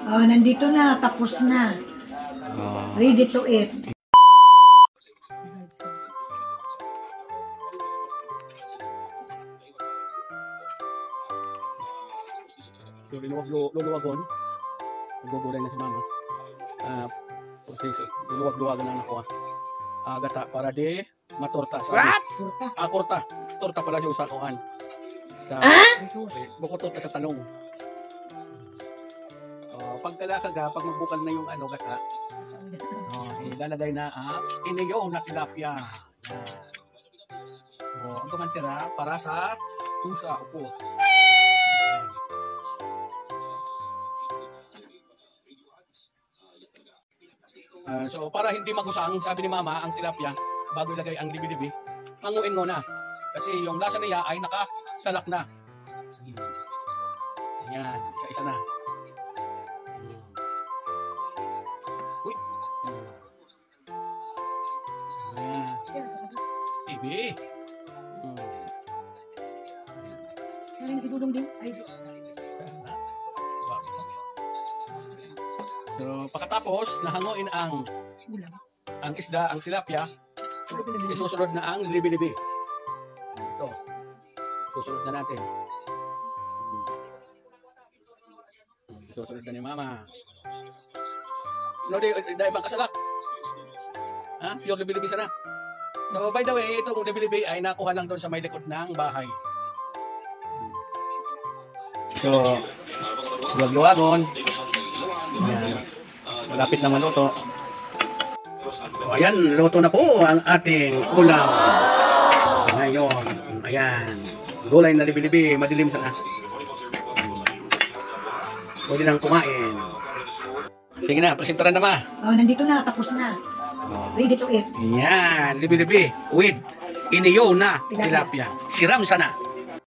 Oh, nandito na, tapos na. Ready to eat. So, luluwagon. Nagugulay na si mama. Luluwag-luwagan na nakuha. Gata para di matorta. What? Kurta. Torta pala siya usakuhan. Bukutot ka sa tanong. Pagkalakaga, pag magbukal na yung gata, ilalagay na ang inigaw na tilapia. Ang kumantira para sa pusa, upos. So para hindi magusang, sabi ni mama, ang tilapia, bago ilagay ang dibi-dibi, hanguin mo na. Kasi yung lasa niya ay nakasalak na. Ayan, isa-isa na. Uy! Dibi! Narin si Dudong din. So, pagkatapos, nahanguin ang isda, ang tilapia, isusunod na ang libi-libi. Ito. Susunod na natin. Susunod na ni mama. No, di ibang kasalak. Pure libi-libi sana. So, by the way, itong libi-libi ay nakuha lang doon sa may likod ng bahay. So, luwag-luwagon. Malapit na maluto. So, ayan, luto na po ang ating ulam. Ngayon, ayan. Gulay na libi-libi, madilim sana. Pwede nang kumain. Sige na, presentaran na ma. Oh, nandito na, tapos na. Ready to eat. Ayan, libi-libi with iniyo na tilapia. Siram sana.